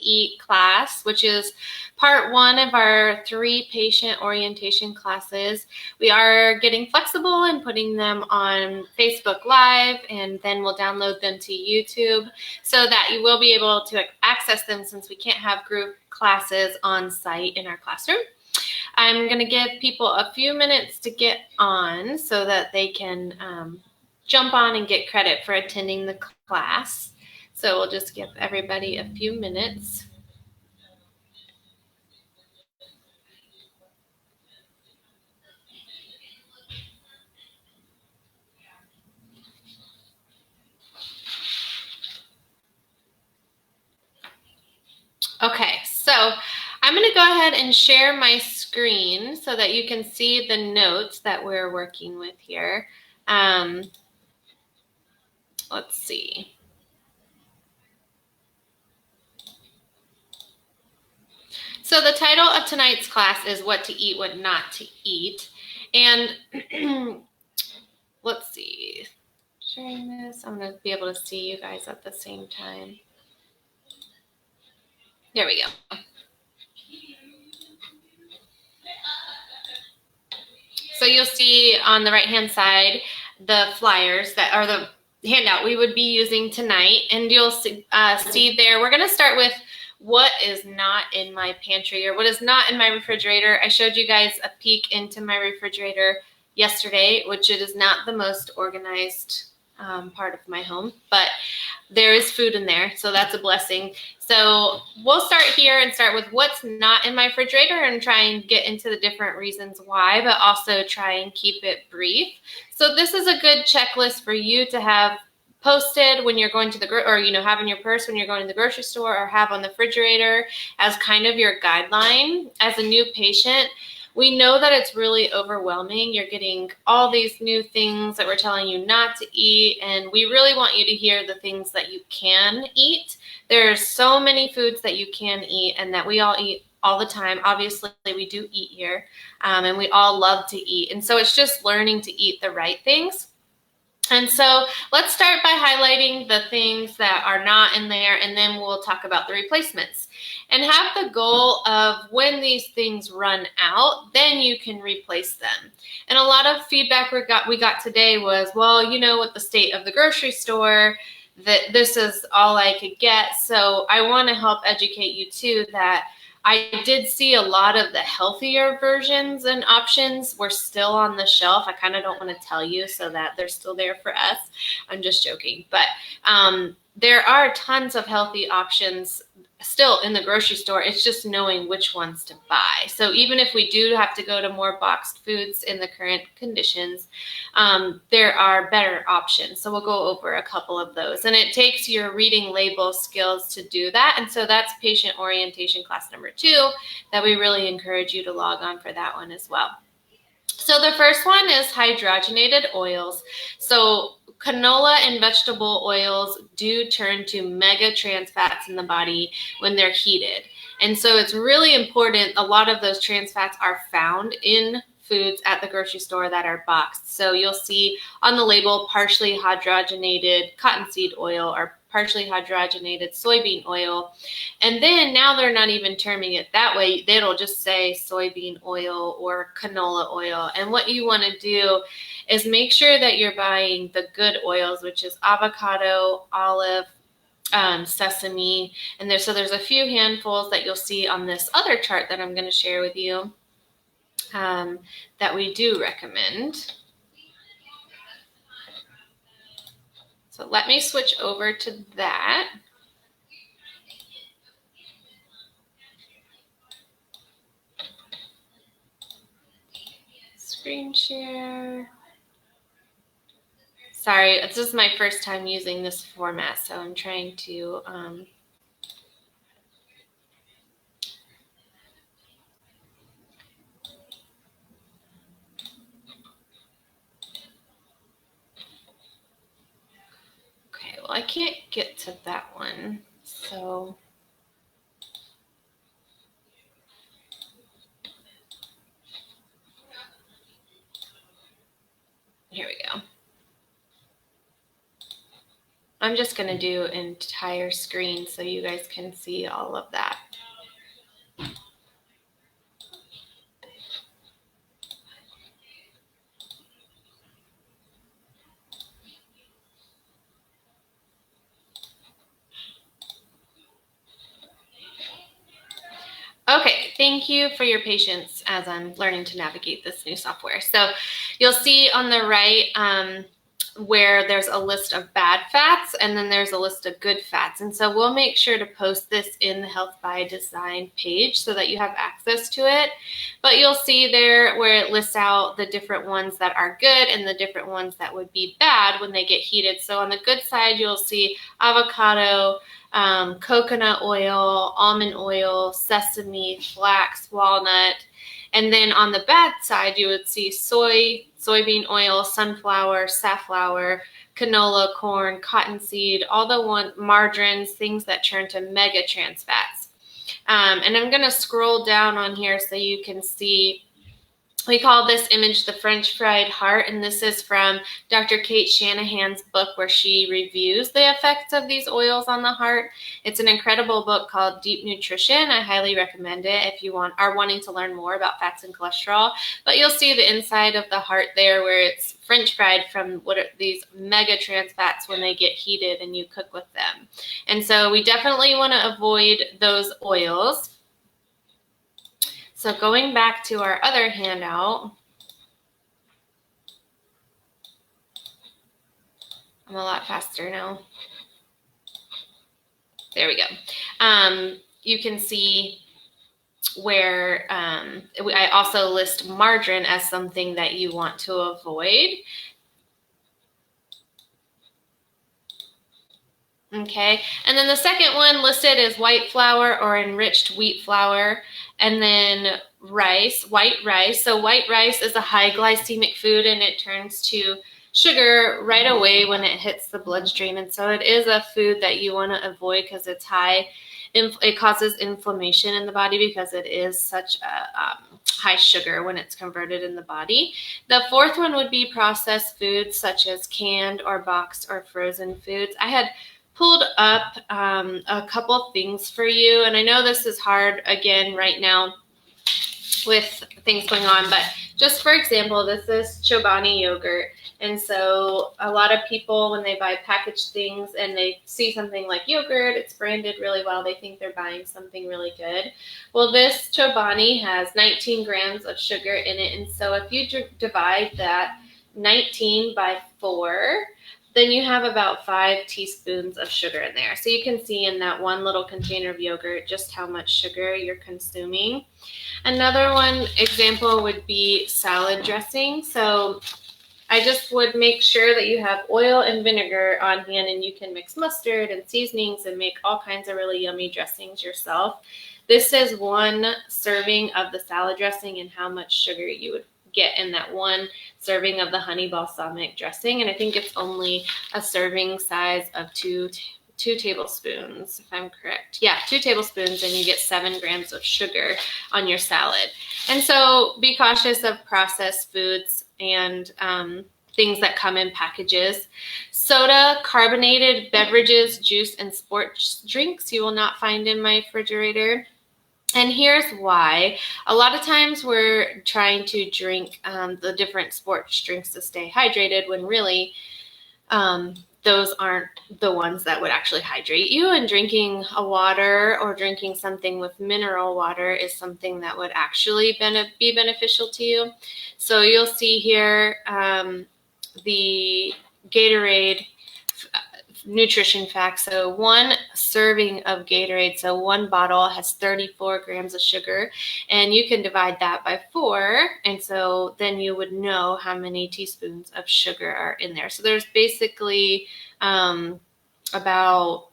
Eat class, which is part 1 of our 3 patient orientation classes. We are getting flexible and putting them on Facebook Live, and then we'll download them to YouTube so that you will be able to access them since we can't have group classes on site in our classroom. I'm going to give people a few minutes to get on so that they can jump on and get credit for attending the class. So we'll just give everybody a few minutes. Okay, so I'm going to go ahead and share my screen so that you can see the notes that we're working with here. Let's see. So the title of tonight's class is What to Eat, What Not to Eat. And let's see. Sharing this, I'm going to be able to see you guys at the same time. There we go. So you'll see on the right-hand side the flyers that are the handout we would be using tonight. And you'll see there, we're going to start with what is not in my pantry or what is not in my refrigerator. I showed you guys a peek into my refrigerator yesterday, which it is not the most organized part of my home, but there is food in there, so that's a blessing. So we'll start here and start with what's not in my refrigerator and try and get into the different reasons why, but also try and keep it brief. So this is a good checklist for you to have posted when you're going to the, or have in your purse when you're going to the grocery store, or have on the refrigerator as kind of your guideline. As a new patient, we know that it's really overwhelming. You're getting all these new things that we're telling you not to eat, and we really want you to hear the things that you can eat. There's so many foods that you can eat and that we all eat all the time. Obviously, we do eat here, and we all love to eat. And so it's just learning to eat the right things. And so let's start by highlighting the things that are not in there, and then we'll talk about the replacements. And have the goal of when these things run out, then you can replace them. And a lot of feedback we got today was, well, with the state of the grocery store, that this is all I could get. So I want to help educate you too that I did see a lot of the healthier versions and options were still on the shelf. I kind of don't want to tell you so that they're still there for us. I'm just joking. But there are tons of healthy options still in the grocery store. It's just knowing which ones to buy. So even if we do have to go to more boxed foods in the current conditions, there are better options. So we'll go over a couple of those. And it takes your reading label skills to do that. And so that's patient orientation class number 2 that we really encourage you to log on for that one as well. So the first one is hydrogenated oils. So canola and vegetable oils do turn to mega trans fats in the body when they're heated. And so it's really important. A lot of those trans fats are found in foods at the grocery store that are boxed. So you'll see on the label partially hydrogenated cottonseed oil or partially hydrogenated soybean oil. And then now they're not even terming it that way. It'll just say soybean oil or canola oil. And what you want to do is make sure that you're buying the good oils, which is avocado, olive, sesame. And there's a few handfuls that you'll see on this other chart that I'm going to share with you that we do recommend. So let me switch over to that. Screen share. Sorry, this is my first time using this format, so I'm trying to okay, well, I can't get to that one, so here we go. I'm just going to do entire screen so you guys can see all of that. Okay, thank you for your patience as I'm learning to navigate this new software. So you'll see on the right where there's a list of bad fats and then there's a list of good fats. And so we'll make sure to post this in the Health by Design page so that you have access to it. But you'll see there where it lists out the different ones that are good and the different ones that would be bad when they get heated. So on the good side, you'll see avocado, coconut oil, almond oil, sesame, flax, walnut. And then on the bad side, you would see soy, soybean oil, sunflower, safflower, canola, corn, cottonseed, all the margarines, things that turn to mega trans fats. And I'm going to scroll down on here so you can see. We call this image the French fried heart, and this is from Dr. Kate Shanahan's book where she reviews the effects of these oils on the heart. It's an incredible book called Deep Nutrition. I highly recommend it if you are wanting to learn more about fats and cholesterol. But you'll see the inside of the heart there where it's French fried from these mega trans fats when they get heated and you cook with them. And so we definitely want to avoid those oils. So going back to our other handout, I'm a lot faster now. There we go. You can see where I also list margarine as something that you want to avoid. Okay, and then the second one listed is white flour or enriched wheat flour, and then rice, white rice. So white rice is a high glycemic food and it turns to sugar right away when it hits the bloodstream. And so it is a food that you want to avoid because it's high. It causes inflammation in the body because it is such a high sugar when it's converted in the body. The fourth one would be processed foods such as canned or boxed or frozen foods. I had pulled up a couple things for you, and I know this is hard again right now with things going on, but just for example, this is Chobani yogurt. And so a lot of people, when they buy packaged things and they see something like yogurt, it's branded really well, they think they're buying something really good. Well, this Chobani has 19 grams of sugar in it. And so if you divide that 19 by 4, then you have about 5 teaspoons of sugar in there. So you can see in that one little container of yogurt just how much sugar you're consuming. Another one example would be salad dressing. So I just would make sure that you have oil and vinegar on hand, and you can mix mustard and seasonings and make all kinds of really yummy dressings yourself. This is 1 serving of the salad dressing and how much sugar you would get in that 1 serving of the honey balsamic dressing. And I think it's only a serving size of 2 tablespoons, if I'm correct. Yeah, 2 tablespoons, and you get 7 grams of sugar on your salad. And so be cautious of processed foods and things that come in packages. Soda, carbonated beverages, juice, and sports drinks you will not find in my refrigerator. And here's why. A lot of times we're trying to drink the different sports drinks to stay hydrated when really those aren't the ones that would actually hydrate you. And drinking a water or drinking something with mineral water is something that would actually be beneficial to you. So you'll see here the Gatorade nutrition facts. So 1 serving of Gatorade, so 1 bottle has 34 grams of sugar, and you can divide that by 4, and so then you would know how many teaspoons of sugar are in there. So there's basically about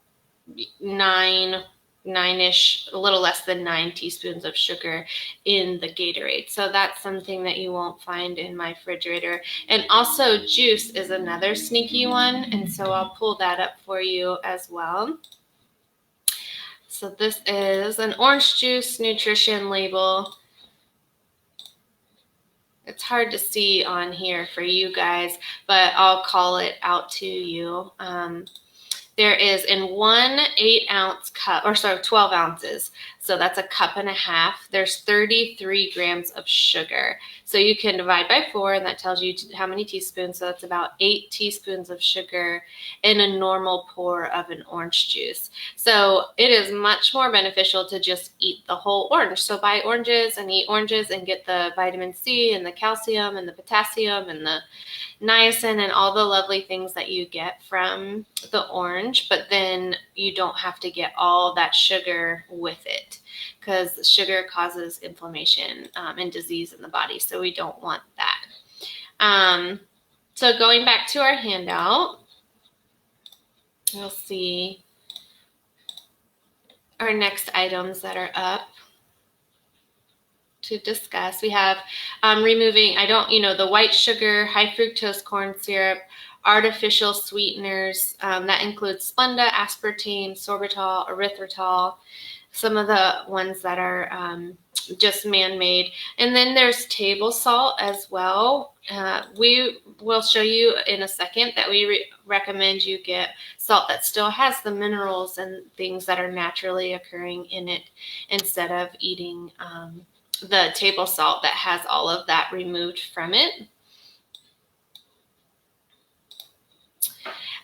9-ish, a little less than 9 teaspoons of sugar in the Gatorade. So that's something that you won't find in my refrigerator. And also juice is another sneaky one, and so I'll pull that up for you as well. So this is an orange juice nutrition label. It's hard to see on here for you guys, but I'll call it out to you. there is in 1 8-ounce cup, or sorry, 12 ounces. So that's a cup and a half. There's 33 grams of sugar. So you can divide by 4, and that tells you how many teaspoons. So that's about 8 teaspoons of sugar in a normal pour of an orange juice. So it is much more beneficial to just eat the whole orange. So buy oranges and eat oranges and get the vitamin C and the calcium and the potassium and the niacin and all the lovely things that you get from the orange, but then you don't have to get all that sugar with it, because sugar causes inflammation and disease in the body, so we don't want that. So going back to our handout, you'll see our next items that are up to discuss. We have removing, the white sugar, high fructose corn syrup, artificial sweeteners. That includes Splenda, aspartame, sorbitol, erythritol, some of the ones that are just man-made. And then there's table salt as well. We will show you in a second that we recommend you get salt that still has the minerals and things that are naturally occurring in it, instead of eating the table salt that has all of that removed from it.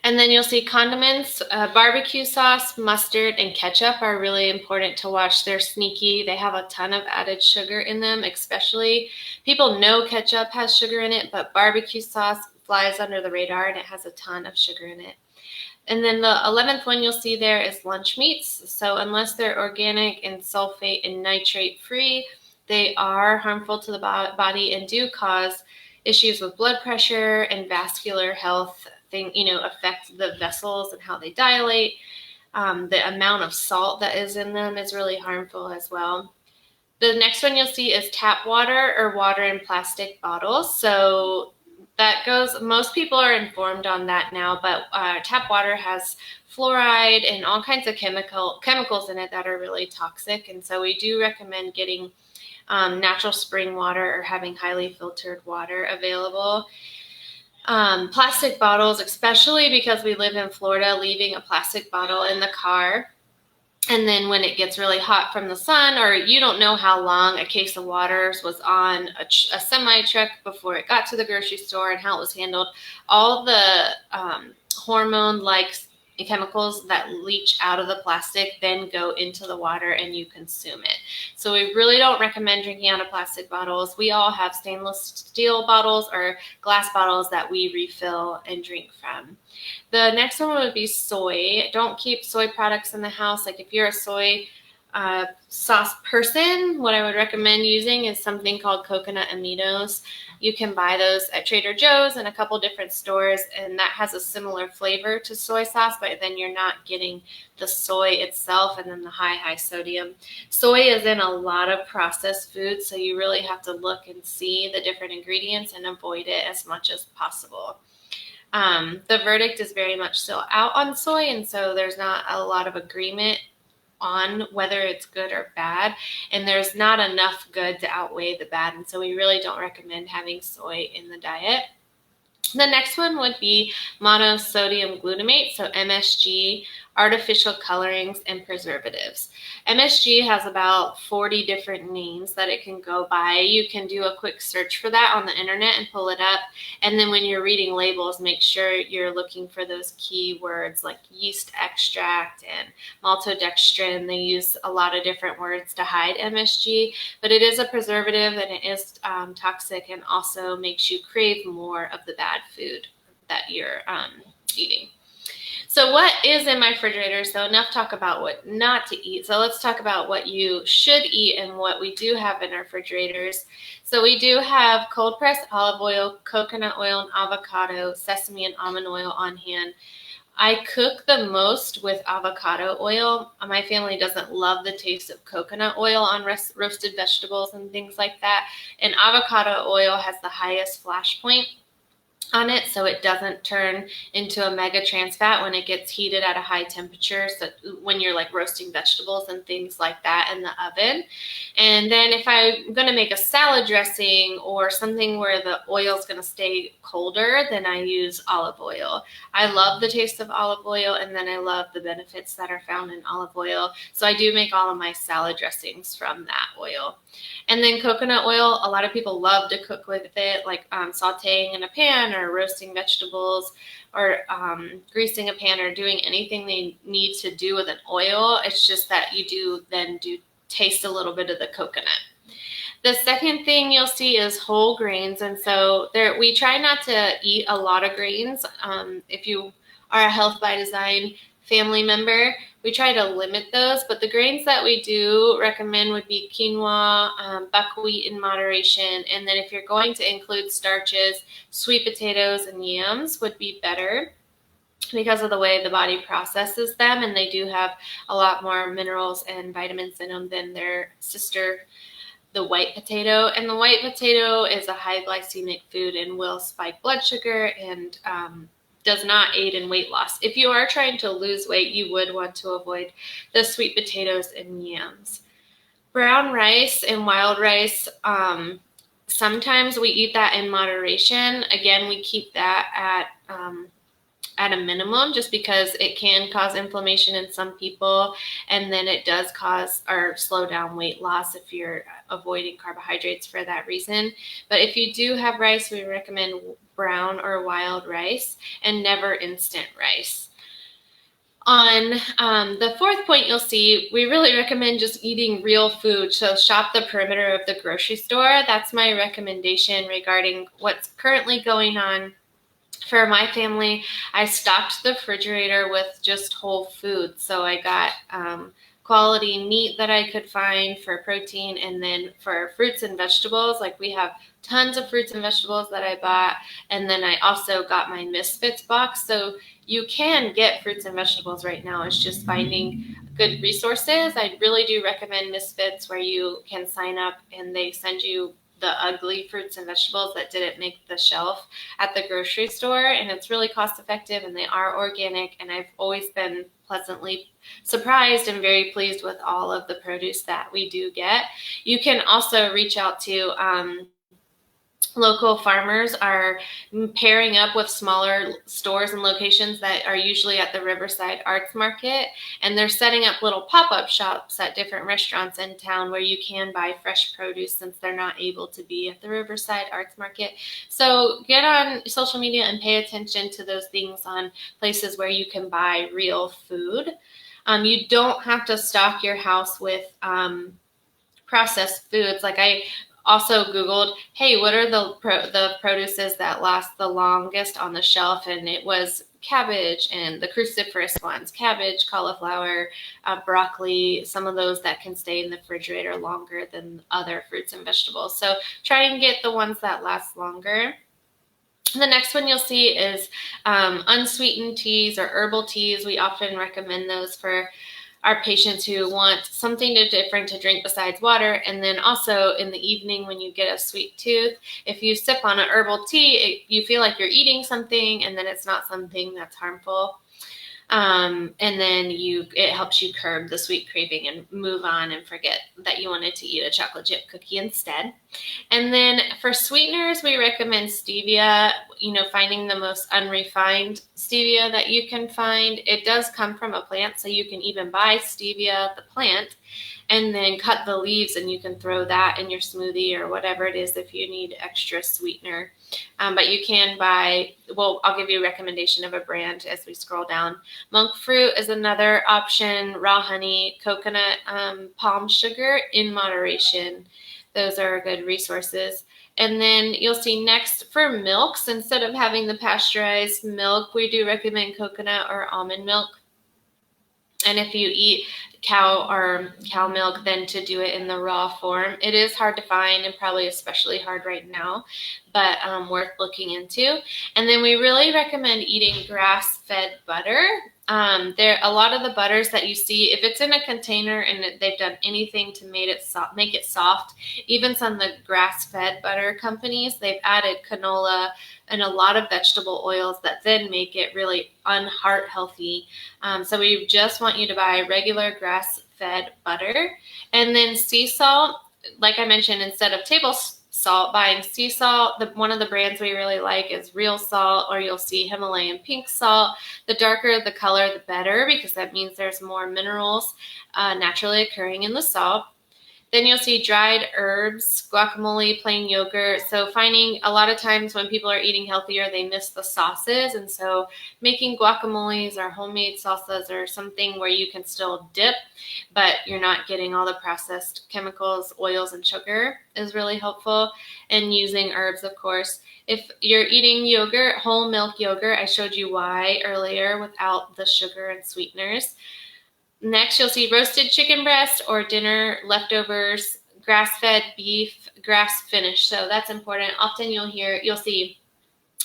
And then you'll see condiments, barbecue sauce, mustard, and ketchup are really important to watch. They're sneaky. They have a ton of added sugar in them, especially. People know ketchup has sugar in it, but barbecue sauce flies under the radar, and it has a ton of sugar in it. And then the 11th one you'll see there is lunch meats. So unless they're organic and sulfate and nitrate free, they are harmful to the body and do cause issues with blood pressure and vascular health. Affect the vessels and how they dilate. The amount of salt that is in them is really harmful as well. The next one you'll see is tap water or water in plastic bottles. So most people are informed on that now, but tap water has fluoride and all kinds of chemicals in it that are really toxic. And so we do recommend getting natural spring water or having highly filtered water available. Plastic bottles, especially because we live in Florida, leaving a plastic bottle in the car, and then when it gets really hot from the sun, or you don't know how long a case of waters was on a semi truck before it got to the grocery store and how it was handled, all the hormone-like chemicals that leach out of the plastic then go into the water and you consume it. So we really don't recommend drinking out of plastic bottles. We all have stainless steel bottles or glass bottles that we refill and drink from. The next one would be soy. Don't keep soy products in the house. Like if you're a soy sauce person, what I would recommend using is something called coconut aminos. You can buy those at Trader Joe's and a couple different stores, and that has a similar flavor to soy sauce, but then you're not getting the soy itself and then the high sodium. Soy is in a lot of processed foods, so you really have to look and see the different ingredients and avoid it as much as possible. The verdict is very much still out on soy, and so there's not a lot of agreement on whether it's good or bad, and there's not enough good to outweigh the bad, and so we really don't recommend having soy in the diet. The next one would be monosodium glutamate, so MSG, artificial colorings, and preservatives. MSG has about 40 different names that it can go by. You can do a quick search for that on the internet and pull it up. And then when you're reading labels, make sure you're looking for those key words like yeast extract and maltodextrin. They use a lot of different words to hide MSG, but it is a preservative and it is toxic and also makes you crave more of the bad food that you're eating. So what is in my refrigerator? So enough talk about what not to eat. So let's talk about what you should eat and what we do have in our refrigerators. So we do have cold pressed olive oil, coconut oil, and avocado, sesame, and almond oil on hand. I cook the most with avocado oil. My family doesn't love the taste of coconut oil on roasted vegetables and things like that. And avocado oil has the highest flash point. on it so it doesn't turn into a mega trans fat when it gets heated at a high temperature, so when you're like roasting vegetables and things like that in the oven. And then if I'm going to make a salad dressing or something where the oil is going to stay colder, then I use olive oil. I love the taste of olive oil, and then I love the benefits that are found in olive oil, so I do make all of my salad dressings from that oil. And then coconut oil, a lot of people love to cook with it, like sauteing in a pan or roasting vegetables or greasing a pan or doing anything they need to do with an oil. It's just that you do taste a little bit of the coconut. The second thing you'll see is whole grains. And so we try not to eat a lot of grains. If you are a Health by Design family member, we try to limit those, but the grains that we do recommend would be quinoa, buckwheat in moderation, and then if you're going to include starches, sweet potatoes and yams would be better because of the way the body processes them, and they do have a lot more minerals and vitamins in them than their sister, the white potato. And the white potato is a high glycemic food and will spike blood sugar and does not aid in weight loss. If you are trying to lose weight, you would want to avoid the sweet potatoes and yams. Brown rice and wild rice, sometimes we eat that in moderation. Again, we keep that at a minimum just because it can cause inflammation in some people, and then it does cause or slow down weight loss if you're avoiding carbohydrates for that reason. But if you do have rice, we recommend brown or wild rice and never instant rice. On the fourth point, you'll see we really recommend just eating real food. So shop the perimeter of the grocery store. That's my recommendation regarding what's currently going on. For my family, I stocked the refrigerator with just whole foods. So I got quality meat that I could find for protein, and then for fruits and vegetables, like we have tons of fruits and vegetables that I bought, and then I also got my Misfits box. So you can get fruits and vegetables right now. It's just finding good resources. I really do recommend Misfits, where you can sign up and they send you the ugly fruits and vegetables that didn't make the shelf at the grocery store, and it's really cost effective, and they are organic, and I've always been pleasantly surprised and very pleased with all of the produce that we do get. You can also reach out to local farmers are pairing up with smaller stores and locations that are usually at the Riverside Arts Market, and they're setting up little pop-up shops at different restaurants in town where you can buy fresh produce since they're not able to be at the Riverside Arts Market. So get on social media and pay attention to those things on places where you can buy real food. You don't have to stock your house with processed foods. Like I also Googled, hey, what are the produces that last the longest on the shelf? And it was cabbage and the cruciferous ones, cabbage, cauliflower, broccoli, some of those that can stay in the refrigerator longer than other fruits and vegetables. So try and get the ones that last longer. The next one you'll see is unsweetened teas or herbal teas. We often recommend those for our patients who want something different to drink besides water. And then also in the evening when you get a sweet tooth, if you sip on an herbal tea, you feel like you're eating something, and then it's not something that's harmful. And then it helps you curb the sweet craving and move on and forget that you wanted to eat a chocolate chip cookie instead. And then for sweeteners, we recommend stevia, finding the most unrefined stevia that you can find. It does come from a plant, so you can even buy stevia, the plant, and then cut the leaves, and you can throw that in your smoothie or whatever it is if you need extra sweetener. But you can buy, I'll give you a recommendation of a brand as we scroll down. Monk fruit is another option, raw honey, coconut, palm sugar in moderation. Those are good resources. And then you'll see next for milks, instead of having the pasteurized milk, we do recommend coconut or almond milk. And if you eat cow milk, then to do it in the raw form. It is hard to find, and probably especially hard right now, but worth looking into. And then we really recommend eating grass-fed butter. There, a lot of the butters that you see, if it's in a container and they've done anything to make it soft, even some of the grass-fed butter companies, they've added canola and a lot of vegetable oils that then make it really unheart healthy. So we just want you to buy regular grass-fed butter, and then sea salt. Like I mentioned, instead of table salt, buying sea salt. One of the brands we really like is Real Salt, or you'll see Himalayan pink salt. The darker the color, the better, because that means there's more minerals naturally occurring in the salt. Then you'll see dried herbs, guacamole, plain yogurt. So finding a lot of times when people are eating healthier, they miss the sauces. And so making guacamoles or homemade salsas or something where you can still dip, but you're not getting all the processed chemicals, oils, and sugar is really helpful. And using herbs, of course. If you're eating yogurt, whole milk yogurt, I showed you why earlier without the sugar and sweeteners. Next, you'll see roasted chicken breast or dinner leftovers, grass-fed beef, grass-finished. So that's important. Often you'll see,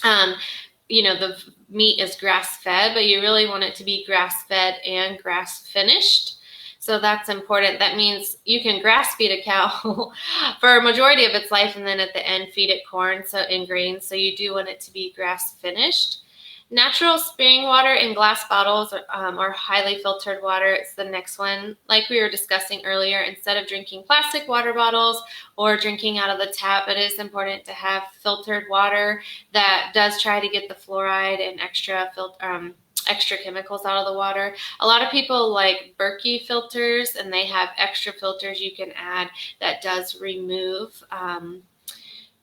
the meat is grass-fed, but you really want it to be grass-fed and grass-finished. So that's important. That means you can grass feed a cow for a majority of its life, and then at the end feed it corn and grains. So you do want it to be grass-finished. Natural spring water in glass bottles or highly filtered water is the next one. Like we were discussing earlier, instead of drinking plastic water bottles or drinking out of the tap, it is important to have filtered water that does try to get the fluoride and extra chemicals out of the water. A lot of people like Berkey filters, and they have extra filters you can add that does remove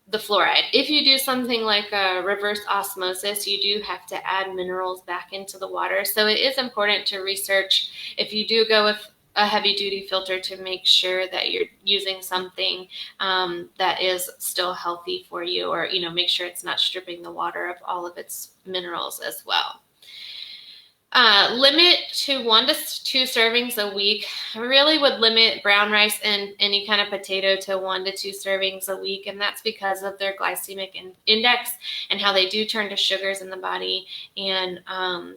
the fluoride. If you do something like a reverse osmosis, you do have to add minerals back into the water. So it is important to research, if you do go with a heavy duty filter, to make sure that you're using something that is still healthy for you, or make sure it's not stripping the water of all of its minerals as well. Limit to 1 to 2 servings a week. I really would limit brown rice and any kind of potato to 1 to 2 servings a week, and that's because of their glycemic index and how they do turn to sugars in the body and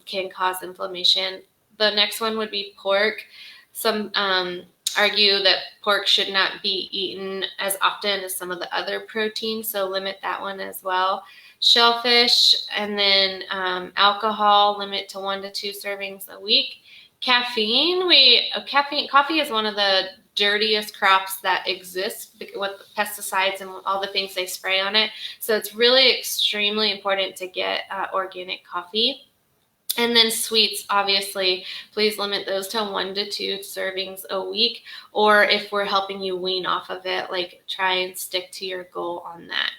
can cause inflammation. The next one would be pork. Some argue that pork should not be eaten as often as some of the other proteins, so limit that one as well. Shellfish, and then alcohol, limit to 1 to 2 servings a week. Coffee is one of the dirtiest crops that exists with pesticides and all the things they spray on it. So it's really extremely important to get organic coffee. And then sweets, obviously, please limit those to 1 to 2 servings a week. Or if we're helping you wean off of it, like try and stick to your goal on that.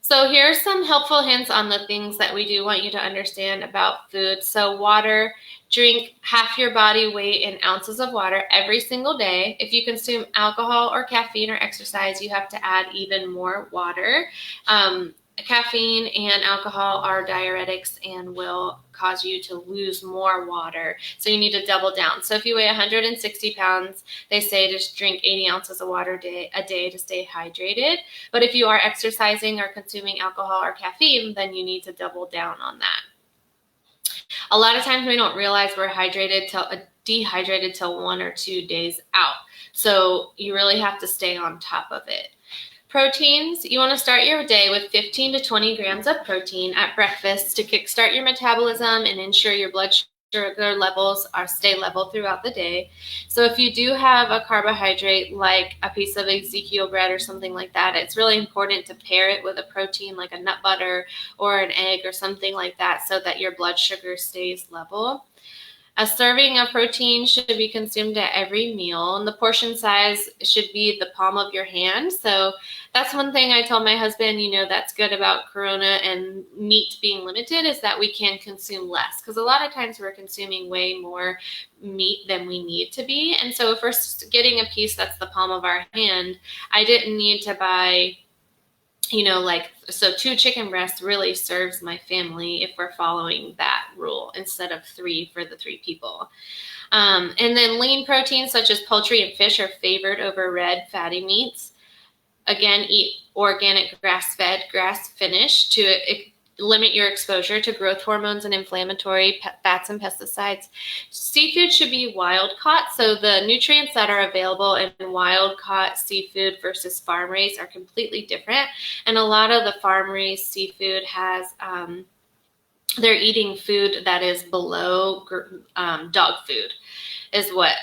So here's some helpful hints on the things that we do want you to understand about food. So water, drink half your body weight in ounces of water every single day. If you consume alcohol or caffeine or exercise, you have to add even more water. Caffeine and alcohol are diuretics and will cause you to lose more water. So you need to double down. So if you weigh 160 pounds, they say just drink 80 ounces of water a day to stay hydrated. But if you are exercising or consuming alcohol or caffeine, then you need to double down on that. A lot of times we don't realize we're dehydrated till 1 or 2 days out. So you really have to stay on top of it. Proteins, you want to start your day with 15 to 20 grams of protein at breakfast to kickstart your metabolism and ensure your blood sugar levels stay level throughout the day. So if you do have a carbohydrate like a piece of Ezekiel bread or something like that, it's really important to pair it with a protein like a nut butter or an egg or something like that so that your blood sugar stays level. A serving of protein should be consumed at every meal, and the portion size should be the palm of your hand. So that's one thing I told my husband, that's good about Corona and meat being limited, is that we can consume less, because a lot of times we're consuming way more meat than we need to be. And so if we're getting a piece that's the palm of our hand, I didn't need to buy 2 chicken breasts really serves my family if we're following that rule instead of 3 for the 3 people. And then lean proteins such as poultry and fish are favored over red fatty meats. Again, eat organic, grass-fed, grass-finished to limit your exposure to growth hormones and inflammatory fats and pesticides. Seafood should be wild caught. So the nutrients that are available in wild caught seafood versus farm raised are completely different. And a lot of the farm raised seafood has, they're eating food that is below dog food, is what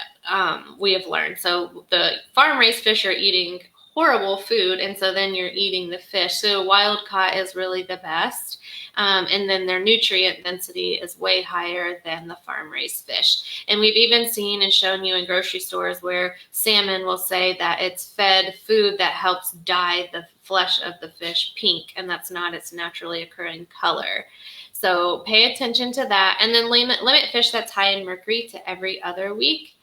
we have learned. So the farm raised fish are eating horrible food, and so then you're eating the fish. So wild caught is really the best. And then their nutrient density is way higher than the farm raised fish. And we've even seen and shown you in grocery stores where salmon will say that it's fed food that helps dye the flesh of the fish pink, and that's not its naturally occurring color. So pay attention to that, and then limit fish that's high in mercury to every other week.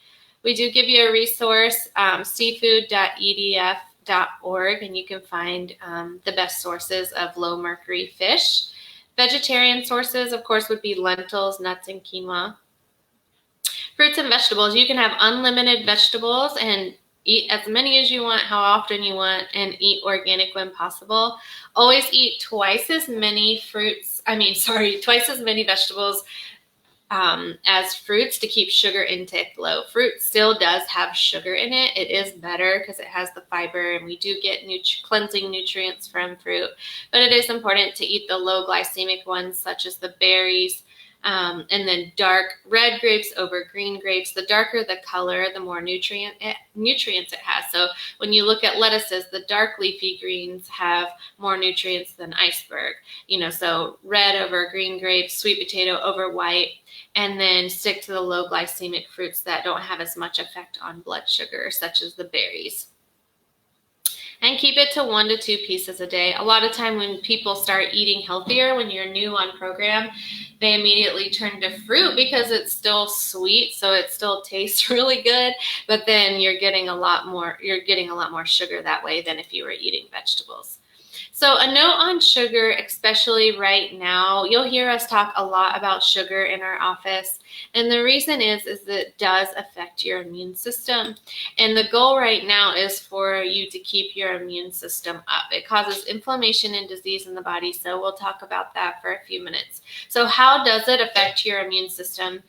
We do give you a resource, seafood.edf.org, and you can find the best sources of low mercury fish. Vegetarian sources, of course, would be lentils, nuts, and quinoa. Fruits and vegetables, you can have unlimited vegetables and eat as many as you want, how often you want, and eat organic when possible. Always eat twice as many vegetables as fruits to keep sugar intake low. Fruit still does have sugar in it. It is better because it has the fiber, and we do get cleansing nutrients from fruit. But it is important to eat the low glycemic ones, such as the berries, and then dark red grapes over green grapes. The darker the color, the more nutrients it has. So when you look at lettuces, the dark leafy greens have more nutrients than iceberg. So red over green grapes, sweet potato over white, and then stick to the low glycemic fruits that don't have as much effect on blood sugar, such as the berries. And keep it to 1 to 2 pieces a day. A lot of time when people start eating healthier, when you're new on program, they immediately turn to fruit because it's still sweet, so it still tastes really good, but then you're getting a lot more sugar that way than if you were eating vegetables. So a note on sugar, especially right now, you'll hear us talk a lot about sugar in our office. And the reason is that it does affect your immune system. And the goal right now is for you to keep your immune system up. It causes inflammation and disease in the body. So we'll talk about that for a few minutes. So how does it affect your immune system?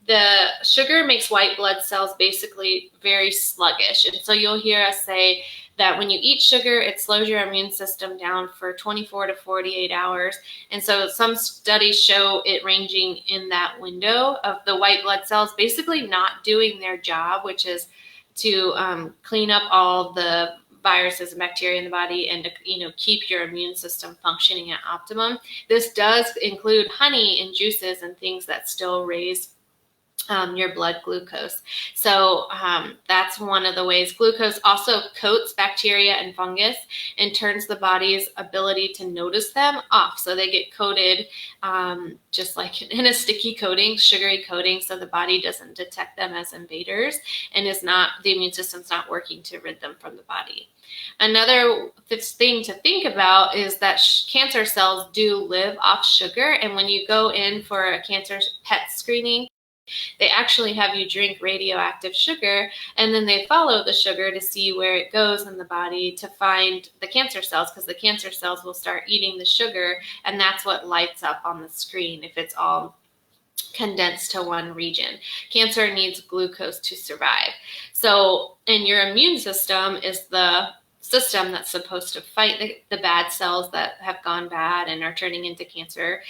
The sugar makes white blood cells basically very sluggish. And so you'll hear us say that when you eat sugar, it slows your immune system down for 24 to 48 hours. And so some studies show it ranging in that window of the white blood cells basically not doing their job, which is to clean up all the viruses and bacteria in the body and to keep your immune system functioning at optimum. This does include honey and juices and things that still raise your blood glucose. So that's one of the ways. Glucose also coats bacteria and fungus and turns the body's ability to notice them off. So they get coated just like in a sticky coating, sugary coating, so the body doesn't detect them as invaders and the immune system's not working to rid them from the body. Another thing to think about is that cancer cells do live off sugar, and when you go in for a cancer PET screening, they actually have you drink radioactive sugar, and then they follow the sugar to see where it goes in the body to find the cancer cells, because the cancer cells will start eating the sugar, and that's what lights up on the screen if it's all condensed to one region. Cancer needs glucose to survive. So, and your immune system is the system that's supposed to fight the bad cells that have gone bad and are turning into cancer.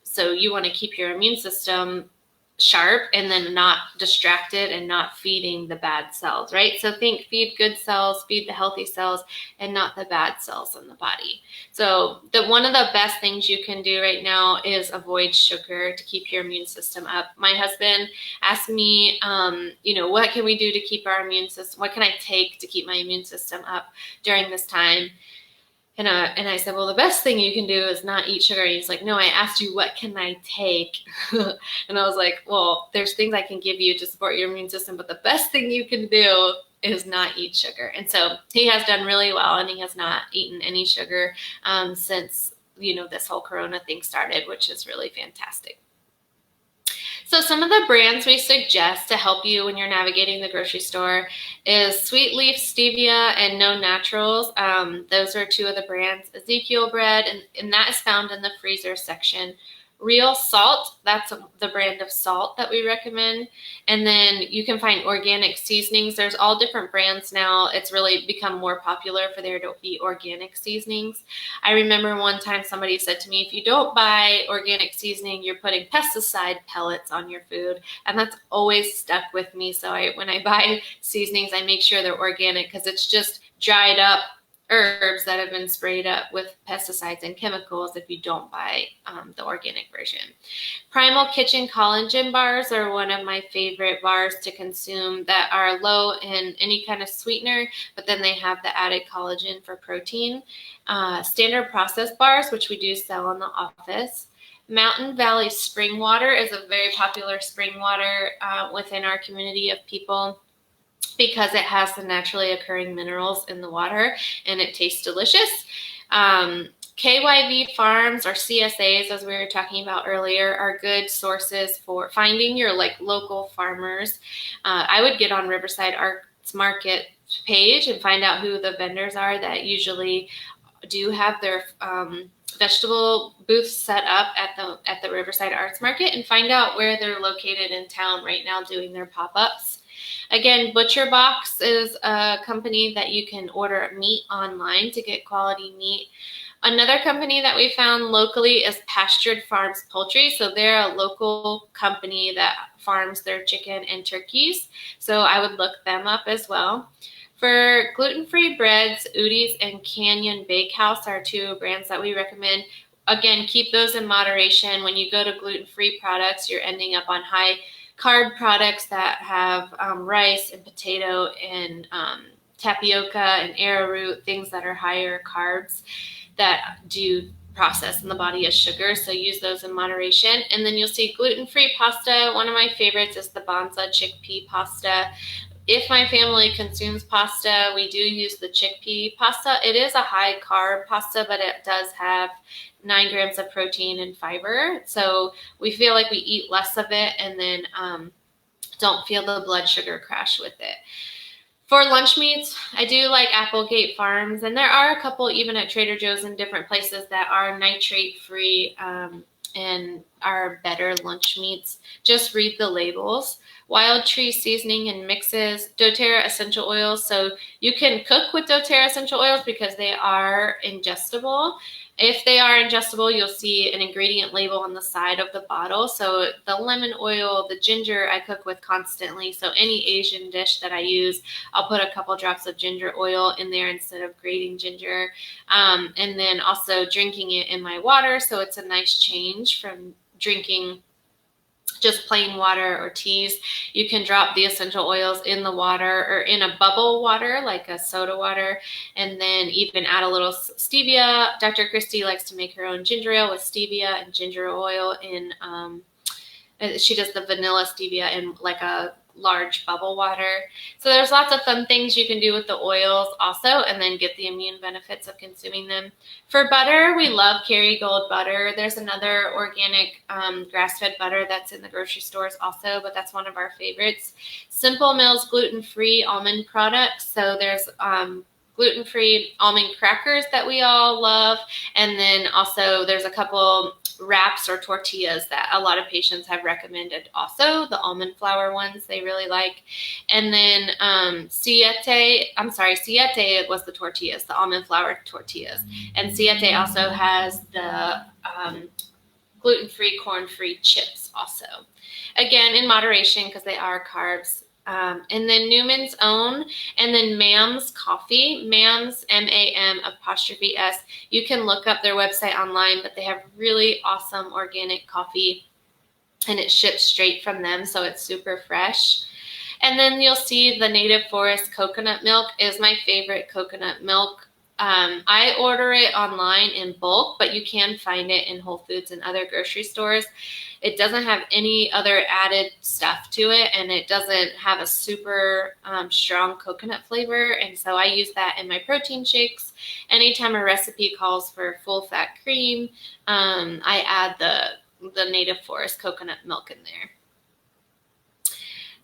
So you want to keep your immune system sharp and then not distracted and not feeding the bad cells, right? So feed good cells, feed the healthy cells, and not the bad cells in the body. So one of the best things you can do right now is avoid sugar to keep your immune system up. My husband asked me, what can we do to keep our immune system? What can I take to keep my immune system up during this time? And I said, well, the best thing you can do is not eat sugar. And he's like, no, I asked you, what can I take? And I was like, well, there's things I can give you to support your immune system, but the best thing you can do is not eat sugar. And so he has done really well, and he has not eaten any sugar since, this whole Corona thing started, which is really fantastic. So some of the brands we suggest to help you when you're navigating the grocery store is Sweet Leaf Stevia and No Naturals. Those are two of the brands. Ezekiel Bread, and that is found in the freezer section. Real Salt, that's the brand of salt that we recommend. And then you can find organic seasonings. There's all different brands now. It's really become more popular for there to be organic seasonings. I remember one time somebody said to me, if you don't buy organic seasoning, you're putting pesticide pellets on your food. And that's always stuck with me. So when I buy seasonings, I make sure they're organic because it's just dried up herbs that have been sprayed up with pesticides and chemicals if you don't buy the organic version. Primal Kitchen collagen bars are one of my favorite bars to consume that are low in any kind of sweetener, but then they have the added collagen for protein. Standard process bars, which we do sell in the office. Mountain Valley Spring Water is a very popular spring water within our community of people, because it has the naturally occurring minerals in the water and it tastes delicious. KYV Farms, or CSAs, as we were talking about earlier, are good sources for finding your local farmers. I would get on Riverside Arts Market page and find out who the vendors are that usually do have their vegetable booths set up at the Riverside Arts Market, and find out where they're located in town right now doing their pop-ups. Again, Butcher Box is a company that you can order meat online to get quality meat. Another company that we found locally is Pastured Farms Poultry. So they're a local company that farms their chicken and turkeys. So I would look them up as well. For gluten-free breads, Udi's and Canyon Bakehouse are two brands that we recommend. Again, keep those in moderation. When you go to gluten-free products, you're ending up on high carb products that have rice and potato and tapioca and arrowroot, things that are higher carbs that do process in the body as sugar. So use those in moderation. And then you'll see gluten-free pasta. One of my favorites is the Banza chickpea pasta. If my family consumes pasta, we do use the chickpea pasta. It is a high carb pasta, but it does have 9 grams of protein and fiber. So we feel like we eat less of it and then don't feel the blood sugar crash with it. For lunch meats, I do like Applegate Farms, and there are a couple even at Trader Joe's and different places that are nitrate free and are better lunch meats. Just read the labels. Wild Tree Seasoning and Mixes, doTERRA essential oils. So you can cook with doTERRA essential oils because they are ingestible. If they are ingestible, you'll see an ingredient label on the side of the bottle. So the lemon oil, the ginger, I cook with constantly. So any Asian dish that I use, I'll put a couple drops of ginger oil in there instead of grating ginger. And then also drinking it in my water. So it's a nice change from drinking just plain water or teas. You can drop the essential oils in the water or in a bubble water, like a soda water, and then even add a little stevia. Dr. Christie likes to make her own ginger ale with stevia and ginger oil in, she does the vanilla stevia in like a large bubble water. So there's lots of fun things you can do with the oils also, and then get the immune benefits of consuming them. For butter, we love Kerrygold butter. There's another organic grass-fed butter that's in the grocery stores also, but that's one of our favorites. Simple Mills gluten-free almond products. So there's gluten-free almond crackers that we all love, and then also there's a couple wraps or tortillas that a lot of patients have recommended also, the almond flour ones they really like. And then Siete was the tortillas, the almond flour tortillas. And Siete also has the gluten-free, corn-free chips also. Again, in moderation because they are carbs. And then Newman's Own, and then Mam's Coffee. Mam's, M-A-M''S. You can look up their website online, but they have really awesome organic coffee, and it ships straight from them, so it's super fresh. And then you'll see the Native Forest coconut milk is my favorite coconut milk. I order it online in bulk, but you can find it in Whole Foods and other grocery stores. It doesn't have any other added stuff to it, and it doesn't have a super strong coconut flavor. And so I use that in my protein shakes. Anytime a recipe calls for full fat cream, I add the Native Forest coconut milk in there.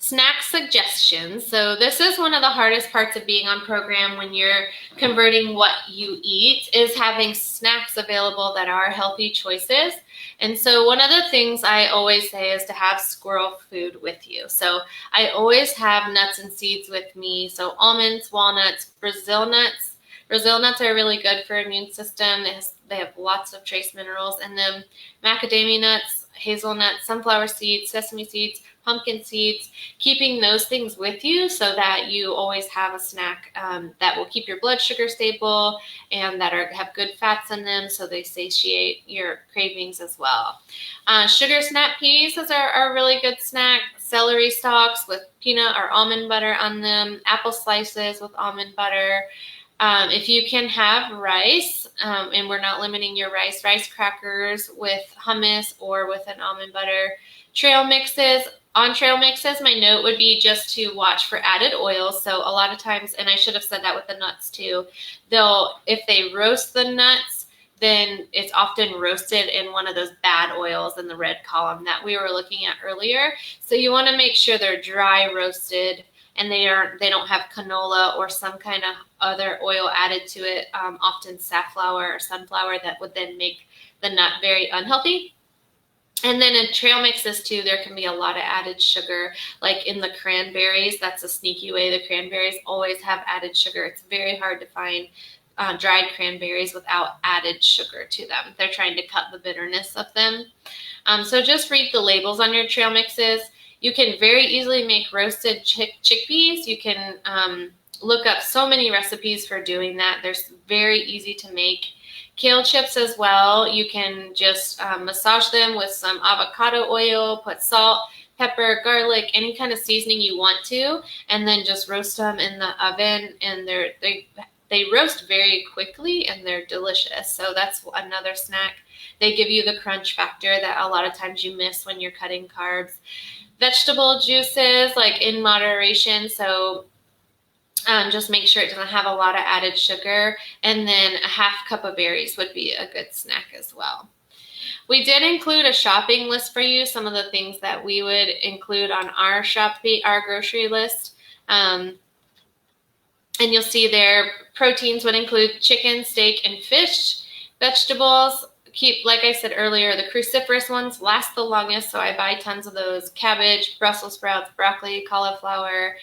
Snack suggestions. So this is one of the hardest parts of being on program when you're converting what you eat, is having snacks available that are healthy choices. And so one of the things I always say is to have squirrel food with you. So I always have nuts and seeds with me. So almonds, walnuts, Brazil nuts. Brazil nuts are really good for immune system. They have lots of trace minerals in them. Macadamia nuts, hazelnuts, sunflower seeds, sesame seeds, pumpkin seeds, keeping those things with you so that you always have a snack that will keep your blood sugar stable and that have good fats in them, so they satiate your cravings as well. Sugar snap peas are a really good snack. Celery stalks with peanut or almond butter on them. Apple slices with almond butter. If you can have rice, and we're not limiting your rice crackers with hummus or with an almond butter. Trail mixes. On trail mixes, my note would be just to watch for added oils. So a lot of times, and I should have said that with the nuts too, if they roast the nuts, then it's often roasted in one of those bad oils in the red column that we were looking at earlier. So you want to make sure they're dry roasted and they don't have canola or some kind of other oil added to it, often safflower or sunflower, that would then make the nut very unhealthy. And then in trail mixes too, there can be a lot of added sugar, like in the cranberries. That's a sneaky way. The cranberries always have added sugar. It's very hard to find dried cranberries without added sugar to them. They're trying to cut the bitterness of them. So just read the labels on your trail mixes. You can very easily make roasted chickpeas. You can look up so many recipes for doing that. They're very easy to make. Kale chips as well. You can just massage them with some avocado oil, put salt, pepper, garlic, any kind of seasoning you want to, and then just roast them in the oven. And they roast very quickly and they're delicious. So that's another snack. They give you the crunch factor that a lot of times you miss when you're cutting carbs. Vegetable juices, like in moderation. So just make sure it doesn't have a lot of added sugar. And then a half cup of berries would be a good snack as well. We did include a shopping list for you, some of the things that we would include on our grocery list. And you'll see there, proteins would include chicken, steak, and fish. Vegetables, like I said earlier, the cruciferous ones last the longest, so I buy tons of those. Cabbage, Brussels sprouts, broccoli, cauliflower,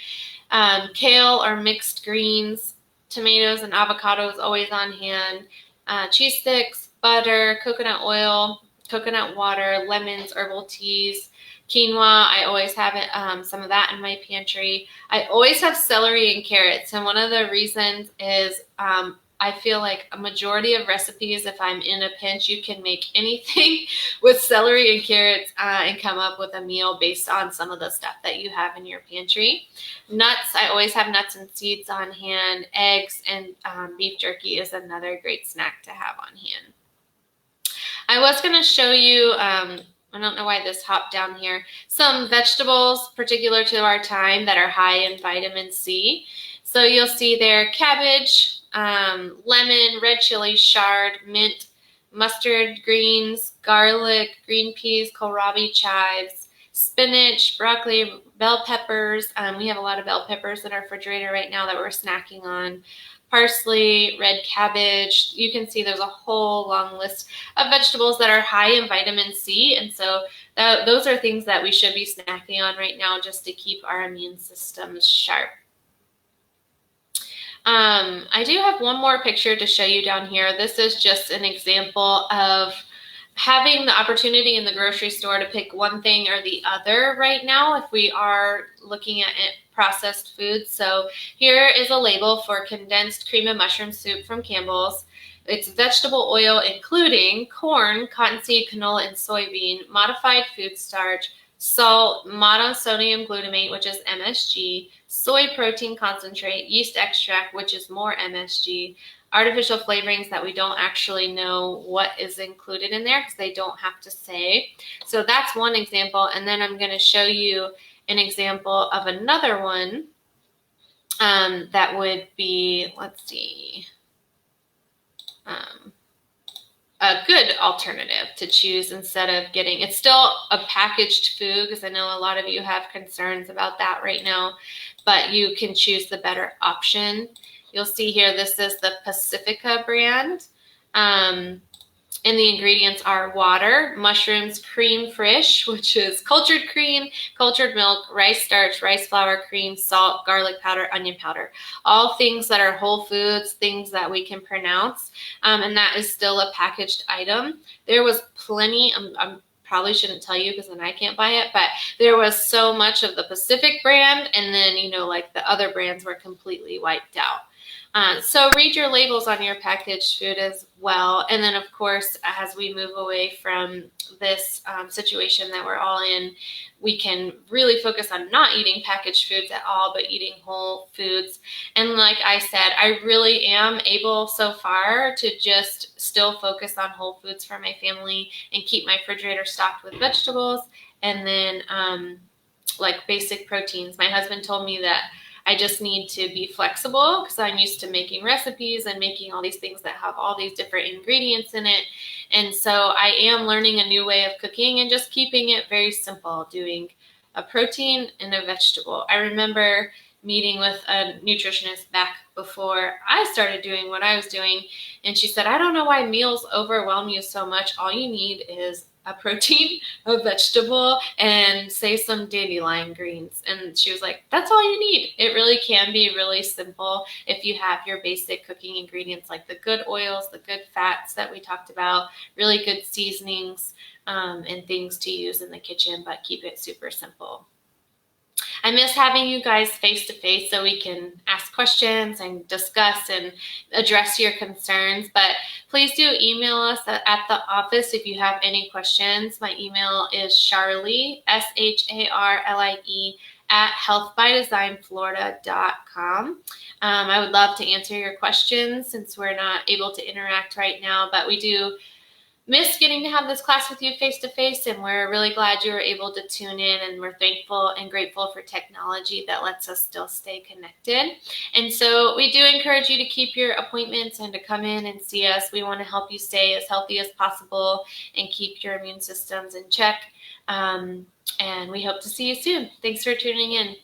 kale or mixed greens, tomatoes and avocados always on hand, cheese sticks, butter, coconut oil, coconut water, lemons, herbal teas, quinoa. I always have some of that in my pantry. I always have celery and carrots, and one of the reasons is I feel like a majority of recipes, if I'm in a pinch, you can make anything with celery and carrots and come up with a meal based on some of the stuff that you have in your pantry. Nuts, I always have nuts and seeds on hand. Eggs and beef jerky is another great snack to have on hand. I was going to show you, I don't know why this hopped down here, some vegetables particular to our time that are high in vitamin C. So you'll see there cabbage, lemon, red chili, chard, mint, mustard greens, garlic, green peas, kohlrabi, chives, spinach, broccoli, bell peppers. We have a lot of bell peppers in our refrigerator right now that we're snacking on. Parsley, red cabbage. You can see there's a whole long list of vegetables that are high in vitamin C. And so those are things that we should be snacking on right now just to keep our immune systems sharp. I do have one more picture to show you down here. This is just an example of having the opportunity in the grocery store to pick one thing or the other right now if we are looking at processed foods. So here is a label for condensed cream and mushroom soup from Campbell's. It's vegetable oil including corn, cottonseed, canola, and soybean, modified food starch, salt, monosodium glutamate, which is MSG, soy protein concentrate, yeast extract, which is more MSG, artificial flavorings that we don't actually know what is included in there because they don't have to say. So that's one example. And then I'm going to show you an example of another one that would be, let's see. a good alternative to choose instead of getting, it's still a packaged food, because I know a lot of you have concerns about that right now, but you can choose the better option. You'll see here, this is the Pacifica brand. And the ingredients are water, mushrooms, cream fraiche, which is cultured cream, cultured milk, rice starch, rice flour, cream, salt, garlic powder, onion powder. All things that are whole foods, things that we can pronounce, and that is still a packaged item. There was plenty, I'm probably shouldn't tell you because then I can't buy it, but there was so much of the Pacific brand, and then, you know, like the other brands were completely wiped out. So read your labels on your packaged food as well. And then, of course, as we move away from this situation that we're all in, we can really focus on not eating packaged foods at all, but eating whole foods. And like I said, I really am able so far to just still focus on whole foods for my family and keep my refrigerator stocked with vegetables, and then like basic proteins. My husband told me that I just need to be flexible because I'm used to making recipes and making all these things that have all these different ingredients in it. And so I am learning a new way of cooking and just keeping it very simple, doing a protein and a vegetable. I remember meeting with a nutritionist back before I started doing what I was doing, and she said, I don't know why meals overwhelm you so much. All you need is a protein, a vegetable, and say some dandelion greens. And she was like, that's all you need. It really can be really simple if you have your basic cooking ingredients, like the good oils, the good fats that we talked about, really good seasonings, and things to use in the kitchen, but keep it super simple. I miss having you guys face to face so we can ask questions and discuss and address your concerns. But please do email us at the office if you have any questions. My email is Sharlie, SHARLIE, at healthbydesignflorida.com. I would love to answer your questions since we're not able to interact right now, but we do miss getting to have this class with you face to face, and we're really glad you were able to tune in, and we're thankful and grateful for technology that lets us still stay connected. And so we do encourage you to keep your appointments and to come in and see us. We want to help you stay as healthy as possible and keep your immune systems in check. And we hope to see you soon. Thanks for tuning in.